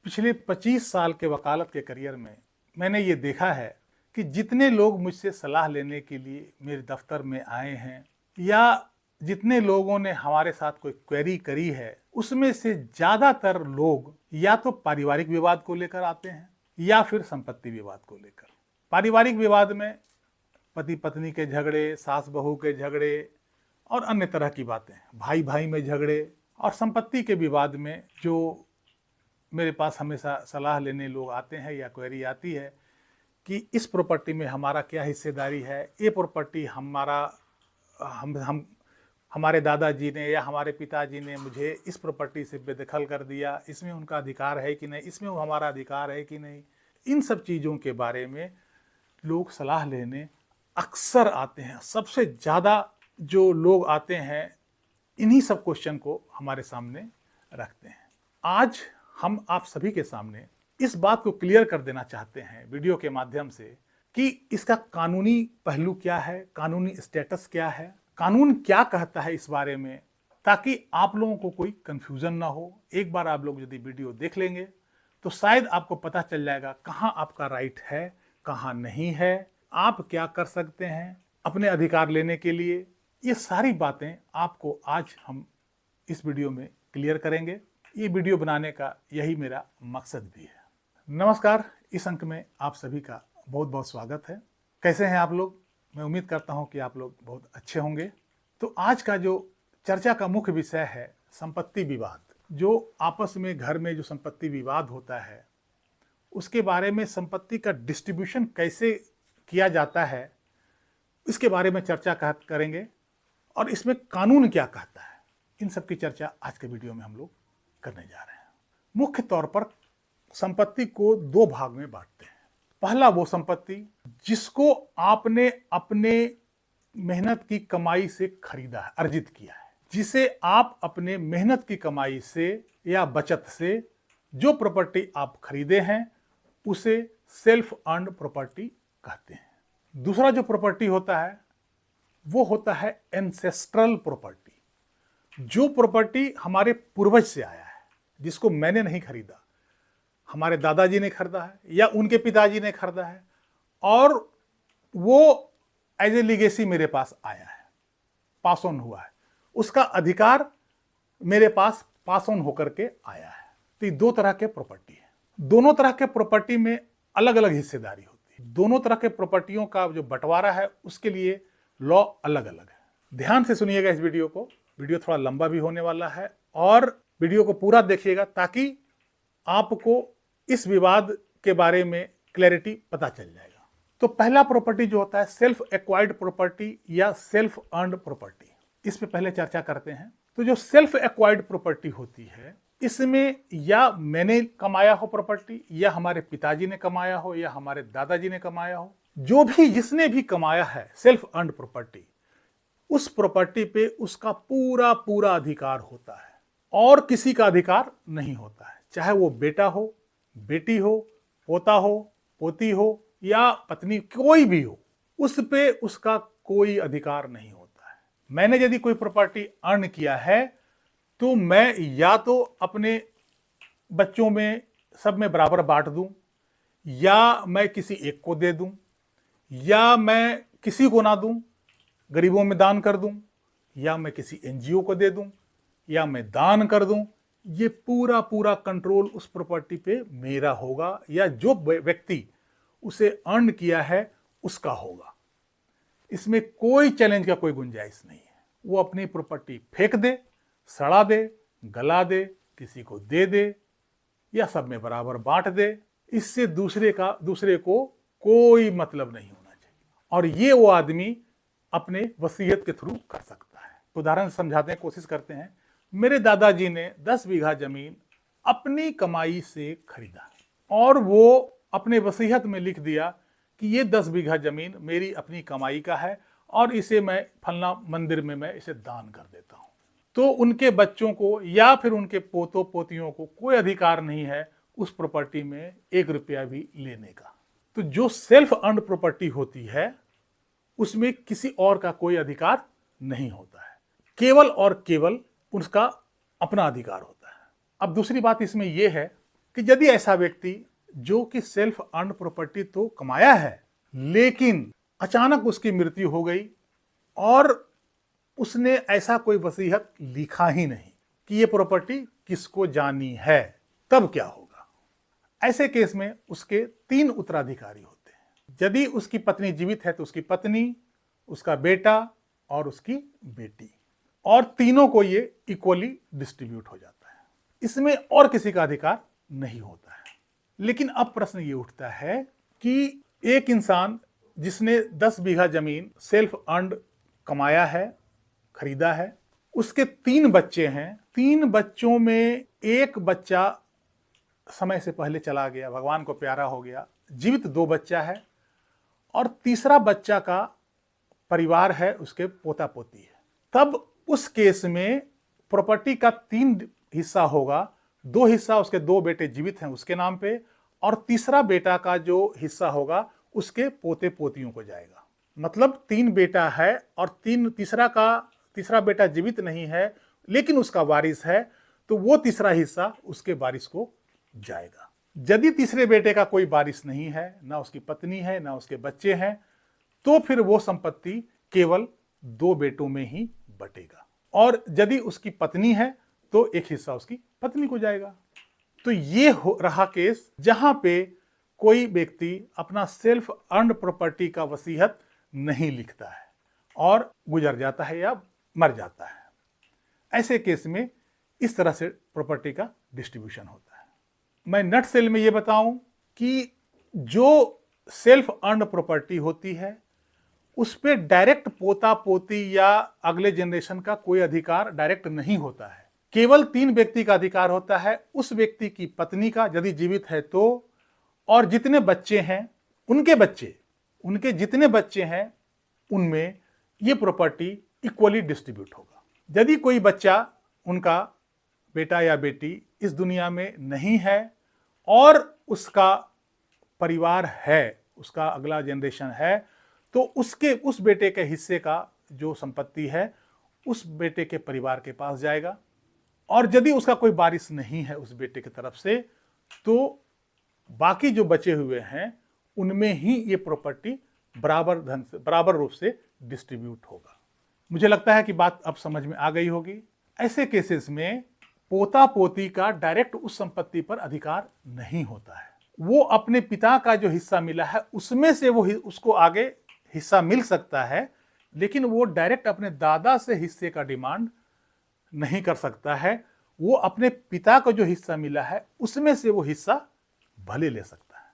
पिछले 25 साल के वकालत के करियर में मैंने ये देखा है कि जितने लोग मुझसे सलाह लेने के लिए मेरे दफ्तर में आए हैं या जितने लोगों ने हमारे साथ कोई क्वेरी करी है, उसमें से ज़्यादातर लोग या तो पारिवारिक विवाद को लेकर आते हैं या फिर संपत्ति विवाद को लेकर। पारिवारिक विवाद में पति पत्नी के झगड़े, सास बहू के झगड़े और अन्य तरह की बातें, भाई भाई में झगड़े, और संपत्ति के विवाद में जो मेरे पास हमेशा सलाह लेने लोग आते हैं या क्वेरी आती है कि इस प्रॉपर्टी में हमारा क्या हिस्सेदारी है, ये प्रॉपर्टी हमारे दादाजी ने या हमारे पिताजी ने मुझे इस प्रॉपर्टी से बेदखल कर दिया, इसमें उनका अधिकार है कि नहीं, इसमें हमारा अधिकार है कि नहीं। इन सब चीज़ों के बारे में लोग सलाह लेने अक्सर आते हैं। सबसे ज़्यादा जो लोग आते हैं इन्हीं सब क्वेश्चन को हमारे सामने रखते हैं। आज हम आप सभी के सामने इस बात को क्लियर कर देना चाहते हैं वीडियो के माध्यम से कि इसका कानूनी पहलू क्या है, कानूनी स्टेटस क्या है, कानून क्या कहता है इस बारे में, ताकि आप लोगों को कोई कंफ्यूजन ना हो। एक बार आप लोग यदि वीडियो देख लेंगे तो शायद आपको पता चल जाएगा कहाँ आपका राइट है, कहाँ नहीं है, आप क्या कर सकते हैं अपने अधिकार लेने के लिए। ये सारी बातें आपको आज हम इस वीडियो में क्लियर करेंगे। ये वीडियो बनाने का यही मेरा मकसद भी है। नमस्कार, इस अंक में आप सभी का बहुत बहुत स्वागत है। कैसे हैं आप लोग? मैं उम्मीद करता हूं कि आप लोग बहुत अच्छे होंगे। तो आज का जो चर्चा का मुख्य विषय है संपत्ति विवाद। जो आपस में घर में जो संपत्ति विवाद होता है उसके बारे में, संपत्ति का डिस्ट्रीब्यूशन कैसे किया जाता है, इसके बारे में चर्चा करेंगे और इसमें कानून क्या कहता है। इन सब की चर्चा आज के वीडियो में हम लोग करने जा रहे हैं। मुख्य तौर पर संपत्ति को दो भाग में बांटते हैं। पहला वो संपत्ति जिसको आपने अपने मेहनत की कमाई से खरीदा है, अर्जित किया है, जिसे आप अपने मेहनत की कमाई से या बचत से जो प्रॉपर्टी आप खरीदे हैं उसे सेल्फ अर्न्ड प्रॉपर्टी कहते हैं। दूसरा जो प्रॉपर्टी होता है वो होता है एंसेस्ट्रल प्रॉपर्टी। जो प्रॉपर्टी हमारे पूर्वज से आया है, जिसको मैंने नहीं खरीदा, हमारे दादाजी ने खरीदा है या उनके पिताजी ने खरीदा है और वो एज ए लीगेसी मेरे पास आया है, पास ऑन हुआ है, उसका अधिकार मेरे पास पास ऑन होकर के आया है। तो ये दो तरह के प्रॉपर्टी है। दोनों तरह के प्रॉपर्टी में अलग अलग हिस्सेदारी होती है। दोनों तरह के प्रॉपर्टियों का जो बंटवारा है उसके लिए लॉ अलग अलग है। ध्यान से सुनिएगा इस वीडियो को। वीडियो थोड़ा लंबा भी होने वाला है और वीडियो को पूरा देखिएगा ताकि आपको इस विवाद के बारे में क्लैरिटी पता चल जाएगा। तो पहला प्रॉपर्टी जो होता है सेल्फ एक्वायर्ड प्रॉपर्टी या सेल्फ अर्न्ड प्रॉपर्टी, इस पे पहले चर्चा करते हैं। तो जो सेल्फ एक्वायर्ड प्रॉपर्टी होती है, इसमें या मैंने कमाया हो प्रॉपर्टी, या हमारे पिताजी ने कमाया हो, या हमारे दादाजी ने कमाया हो, जो भी जिसने भी कमाया है सेल्फ अर्न्ड प्रॉपर्टी, उस प्रॉपर्टी पे उसका पूरा पूरा अधिकार होता है और किसी का अधिकार नहीं होता है। चाहे वो बेटा हो, बेटी हो, पोता हो, पोती हो या पत्नी, कोई भी हो, उस पे उसका कोई अधिकार नहीं होता है। मैंने यदि कोई प्रॉपर्टी अर्न किया है तो मैं या तो अपने बच्चों में सब में बराबर बांट दूं, या मैं किसी एक को दे दूं, या मैं किसी को ना दूं, गरीबों में दान कर दूं, या मैं किसी एनजीओ को दे दूं, या मैं दान कर दूं। ये पूरा पूरा कंट्रोल उस प्रॉपर्टी पे मेरा होगा या जो व्यक्ति उसे अर्न किया है उसका होगा। इसमें कोई चैलेंज का कोई गुंजाइश नहीं है। वो अपनी प्रॉपर्टी फेंक दे, सड़ा दे, गला दे, किसी को दे या सब में बराबर बांट दे, इससे दूसरे को कोई मतलब नहीं होना चाहिए। और ये वो आदमी अपने वसीयत के थ्रू कर सकता है। उदाहरण समझाते हैं, कोशिश करते हैं। मेरे दादाजी ने 10 बीघा जमीन अपनी कमाई से खरीदा और वो अपने वसीयत में लिख दिया कि ये 10 बीघा जमीन मेरी अपनी कमाई का है और इसे मैं फलना मंदिर में मैं इसे दान कर देता हूं। तो उनके बच्चों को या फिर उनके पोतों पोतियों को कोई अधिकार नहीं है उस प्रॉपर्टी में 1 रुपया भी लेने का। तो जो सेल्फ अर्न्ड प्रॉपर्टी होती है उसमें किसी और का कोई अधिकार नहीं होता है, केवल और केवल उसका अपना अधिकार होता है। अब दूसरी बात इसमें यह है कि यदि ऐसा व्यक्ति जो कि सेल्फ अर्न प्रॉपर्टी तो कमाया है, लेकिन अचानक उसकी मृत्यु हो गई और उसने ऐसा कोई वसीयत लिखा ही नहीं कि ये प्रॉपर्टी किसको जानी है, तब क्या होगा? ऐसे केस में उसके 3 उत्तराधिकारी होते हैं। यदि उसकी पत्नी जीवित है तो उसकी पत्नी, उसका बेटा और उसकी बेटी, और तीनों को ये इक्वली डिस्ट्रीब्यूट हो जाता है। इसमें और किसी का अधिकार नहीं होता है। लेकिन अब प्रश्न ये उठता है कि एक इंसान जिसने 10 बीघा जमीन सेल्फ अर्न्ड कमाया है, खरीदा है, उसके 3 बच्चे हैं, 3 बच्चों में एक बच्चा समय से पहले चला गया, भगवान को प्यारा हो गया, जीवित 2 बच्चा है, और तीसरा बच्चा का परिवार है, उसके पोता पोती है। तब उस केस में प्रॉपर्टी का 3 हिस्सा होगा, 2 हिस्सा उसके 2 बेटे जीवित हैं उसके नाम पे, और तीसरा बेटा का जो हिस्सा होगा उसके पोते पोतियों को जाएगा। मतलब 3 बेटा है और तीसरा बेटा जीवित नहीं है लेकिन उसका वारिस है, तो वो तीसरा हिस्सा उसके वारिस को जाएगा। यदि तीसरे बेटे का कोई वारिस नहीं है, ना उसकी पत्नी है ना उसके बच्चे हैं, तो फिर वो संपत्ति केवल 2 बेटों में ही बटेगा, और यदि उसकी पत्नी है तो एक हिस्सा उसकी पत्नी को जाएगा। तो ये हो रहा केस जहां पे कोई व्यक्ति अपना सेल्फ अर्न्ड प्रॉपर्टी का वसीयत नहीं लिखता है और गुजर जाता है या मर जाता है। ऐसे केस में इस तरह से प्रॉपर्टी का डिस्ट्रीब्यूशन होता है। मैं नटसेल में ये बताऊं कि जो सेल्फ अर्न्ड प्रॉपर्टी होती है उस पर डायरेक्ट पोता पोती या अगले जनरेशन का कोई अधिकार डायरेक्ट नहीं होता है। केवल 3 व्यक्ति का अधिकार होता है, उस व्यक्ति की पत्नी का यदि जीवित है तो, और जितने बच्चे हैं उनके बच्चे, उनके जितने बच्चे हैं उनमें ये प्रॉपर्टी इक्वली डिस्ट्रीब्यूट होगा। यदि कोई बच्चा, उनका बेटा या बेटी इस दुनिया में नहीं है और उसका परिवार है, उसका अगला जनरेशन है, तो उस बेटे के हिस्से का जो संपत्ति है उस बेटे के परिवार के पास जाएगा, और यदि उसका कोई वारिस नहीं है उस बेटे की तरफ से, तो बाकी जो बचे हुए हैं उनमें ही ये प्रॉपर्टी बराबर रूप से डिस्ट्रीब्यूट होगा। मुझे लगता है कि बात अब समझ में आ गई होगी। ऐसे केसेस में पोता पोती का डायरेक्ट उस संपत्ति पर अधिकार नहीं होता है। वो अपने पिता का जो हिस्सा मिला है उसमें से वो उसको आगे हिस्सा मिल सकता है, लेकिन वो डायरेक्ट अपने दादा से हिस्से का डिमांड नहीं कर सकता है। वो अपने पिता को जो हिस्सा मिला है उसमें से वो हिस्सा भले ले सकता है।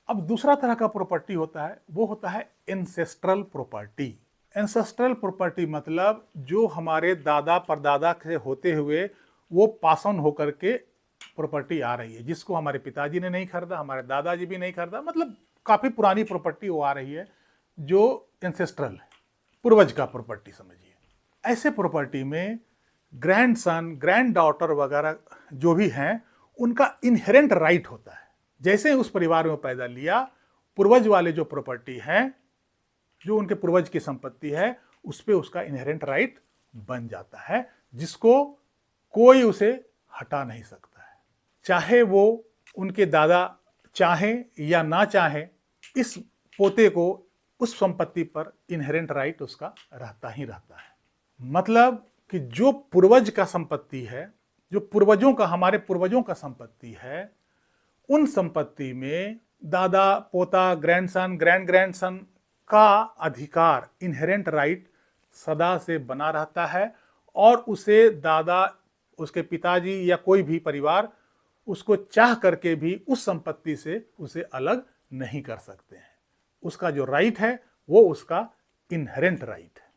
अब दूसरा तरह का प्रॉपर्टी होता है, वो होता है एंसेस्ट्रल प्रॉपर्टी। एंसेस्ट्रल प्रॉपर्टी मतलब जो हमारे दादा परदादा से होते हुए वो पास ऑन होकर के प्रॉपर्टी आ रही है, जिसको हमारे पिताजी ने नहीं खरीदा, हमारे दादाजी भी नहीं खरीदा, मतलब काफी पुरानी प्रॉपर्टी वो आ रही है जो एंसेस्ट्रल है, पूर्वज का प्रॉपर्टी समझिए। ऐसे प्रॉपर्टी में ग्रैंड सन, ग्रैंड डॉटर वगैरह जो भी हैं उनका इनहेरेंट राइट होता है। जैसे ही उस परिवार में पैदा लिया, पूर्वज वाले जो प्रॉपर्टी है, जो उनके पूर्वज की संपत्ति है, उस पर उसका इनहेरेंट राइट बन जाता है, जिसको कोई उसे हटा नहीं सकता है। चाहे वो उनके दादा चाहे या ना चाहे, इस पोते को उस संपत्ति पर इनहेरेंट राइट उसका रहता ही रहता है। मतलब कि जो पूर्वज का संपत्ति है, जो पूर्वजों का, हमारे पूर्वजों का संपत्ति है, उन संपत्ति में दादा, पोता, ग्रैंडसन, ग्रैंड ग्रैंडसन का अधिकार, इनहेरेंट राइट सदा से बना रहता है, और उसे दादा, उसके पिताजी या कोई भी परिवार उसको चाह करके भी उस संपत्ति से उसे अलग नहीं कर सकते हैं। उसका जो राइट है वो उसका इनहेरेंट राइट है।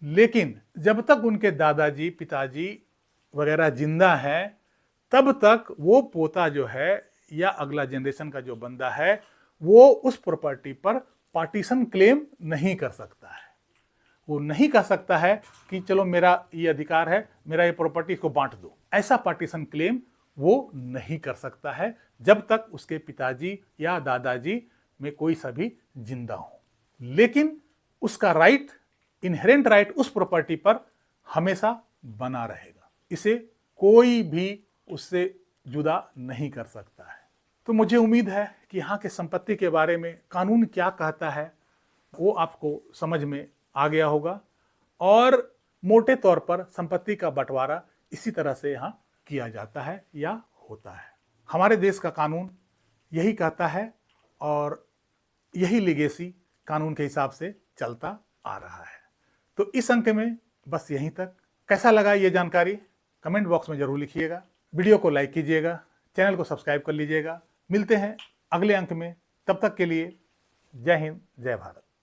लेकिन जब तक उनके दादाजी, पिताजी वगैरह जिंदा हैं, तब तक वो पोता जो है या अगला जनरेशन का जो बंदा है वो उस प्रॉपर्टी पर पार्टीशन क्लेम नहीं कर सकता है। वो नहीं कह सकता है कि चलो मेरा ये अधिकार है, मेरा ये प्रॉपर्टी को बांट दो। ऐसा पार्टीशन क्लेम वो नहीं कर सकता है जब तक उसके पिताजी या दादाजी में कोई सभी जिंदा हो। लेकिन उसका राइट, इनहेरेंट राइट उस प्रॉपर्टी पर हमेशा बना रहेगा। इसे कोई भी उससे जुदा नहीं कर सकता है। तो मुझे उम्मीद है कि यहाँ के संपत्ति के बारे में कानून क्या कहता है वो आपको समझ में आ गया होगा, और मोटे तौर पर संपत्ति का बंटवारा इसी तरह से यहाँ किया जाता है या होता है। हमारे देश का कानून यही कहता है और यही लीगेसी कानून के हिसाब से चलता आ रहा है। तो इस अंक में बस यहीं तक। कैसा लगा ये जानकारी कमेंट बॉक्स में जरूर लिखिएगा। वीडियो को लाइक कीजिएगा, चैनल को सब्सक्राइब कर लीजिएगा। मिलते हैं अगले अंक में, तब तक के लिए जय हिंद, जय भारत।